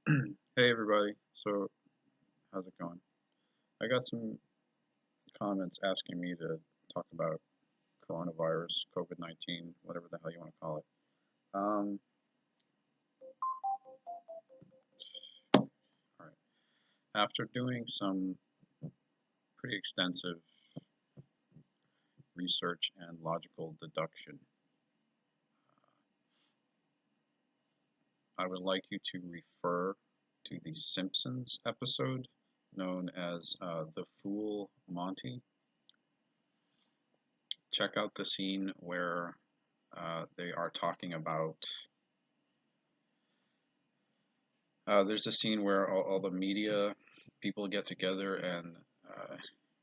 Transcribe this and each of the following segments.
Hey everybody, so how's it going? I got some comments asking me to talk about coronavirus, COVID-19, whatever the hell you want to call it. Um, all right. After doing some pretty extensive research and logical deduction, I would like you to refer to the Simpsons episode known as The Fool Monty. Check out the scene where they are talking about there's a scene where all the media people get together and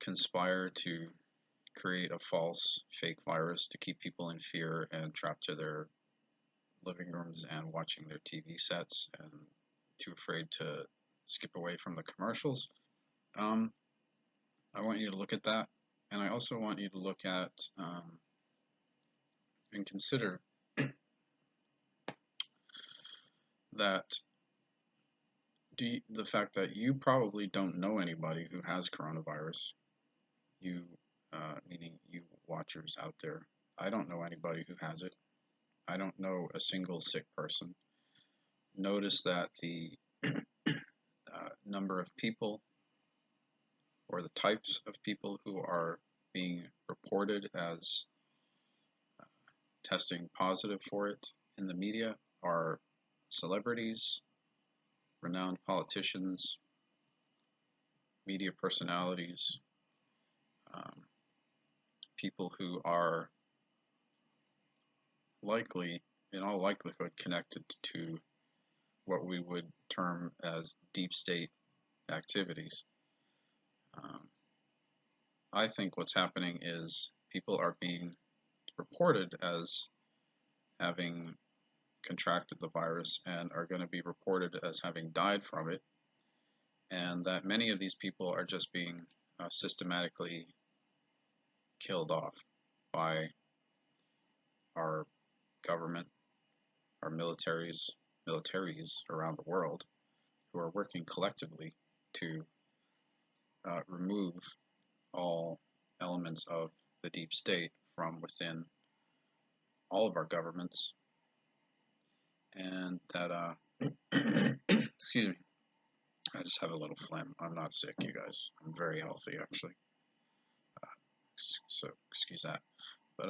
conspire to create a false fake virus to keep people in fear and trapped to their living rooms and watching their TV sets and too afraid to skip away from the commercials. Um, I want you to look at that, and I also want you to look at and consider that the fact that you probably don't know anybody who has coronavirus. You, meaning you watchers out there. I don't know anybody who has it. I don't know a single sick person. Notice that the number of people or the types of people who are being reported as testing positive for it in the media are celebrities, renowned politicians, media personalities, um, people who are likely, in all likelihood, connected to what we would term as deep state activities. Um, I think what's happening is people are being reported as having contracted the virus and are going to be reported as having died from it, and that many of these people are just being systematically killed off by our government, our militaries around the world who are working collectively to remove all elements of the deep state from within all of our governments, and that excuse me, I just have a little phlegm. I'm not sick, you guys. I'm very healthy actually. So excuse that. But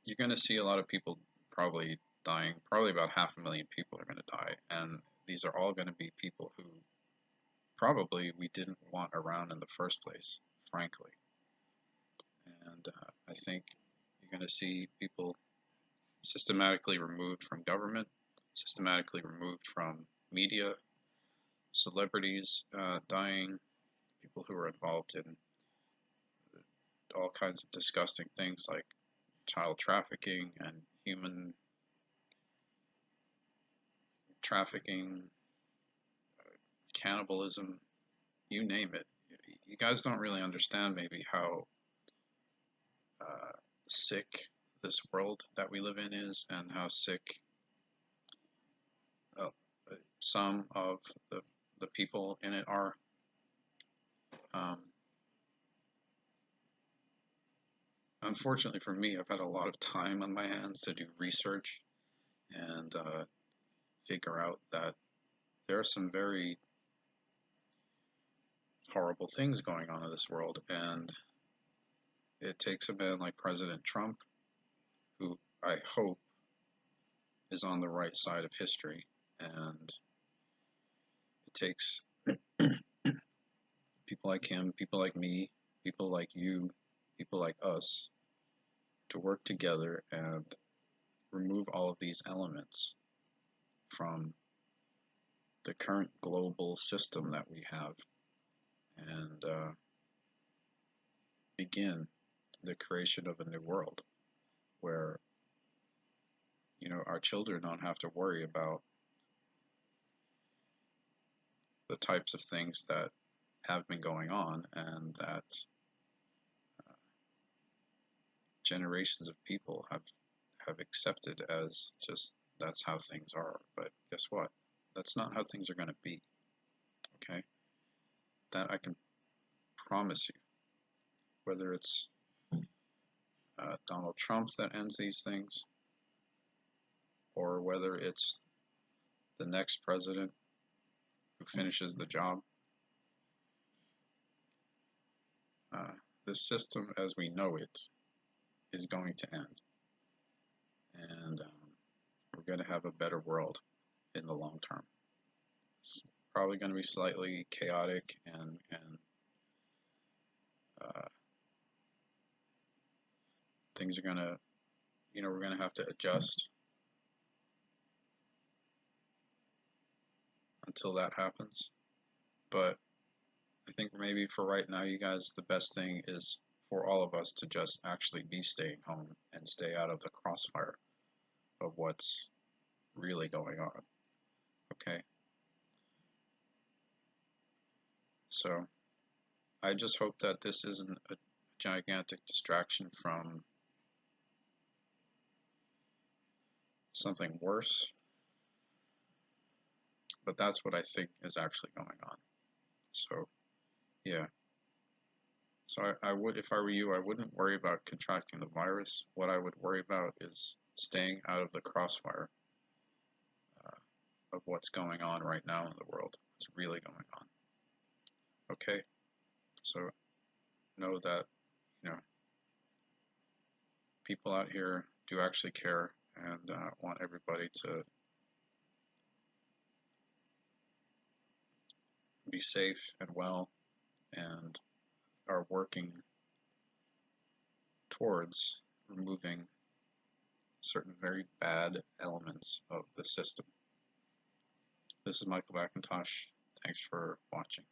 you're going to see a lot of people probably dying. Probably about 500,000 people are going to die, and these are all going to be people who probably we didn't want around in the first place, frankly. And I think you're going to see people systematically removed from government, systematically removed from media, celebrities dying, people who are involved in all kinds of disgusting things like child trafficking and human trafficking, cannibalism, you name it. You guys don't really understand maybe how sick this world that we live in is, and how sick uh, some of the people in it are. Um, Unfortunately for me, I've had a lot of time on my hands to do research and figure out that there are some very horrible things going on in this world, and it takes a man like President Trump, who I hope is on the right side of history, and it takes people like him, people like me, people like you, people like us to work together and remove all of these elements from the current global system that we have and begin the creation of a new world where our children don't have to worry about the types of things that have been going on and that generations of people have accepted as just that's how things are. But guess what? That's not how things are going to be. Okay? That I can promise you. Whether it's Donald Trump that ends these things, or whether it's the next president who finishes the job, uh, this system as we know it is going to end. And we're going to have a better world in the long term. It's probably going to be slightly chaotic and things are going to, we're going to have to adjust until that happens. But I think maybe for right now, you guys, the best thing is for all of us to just actually be staying home and stay out of the crossfire of what's really going on. Okay? So I just hope that this isn't a gigantic distraction from something worse, but that's what I think is actually going on. So, yeah. So I would, if I were you, I wouldn't worry about contracting the virus. What I would worry about is staying out of the crossfire of what's going on right now in the world, what's really going on. Okay? So know that, you know, people out here do actually care and want everybody to be safe and well and are working towards removing certain very bad elements of the system. This is Michael Macintosh. Thanks for watching.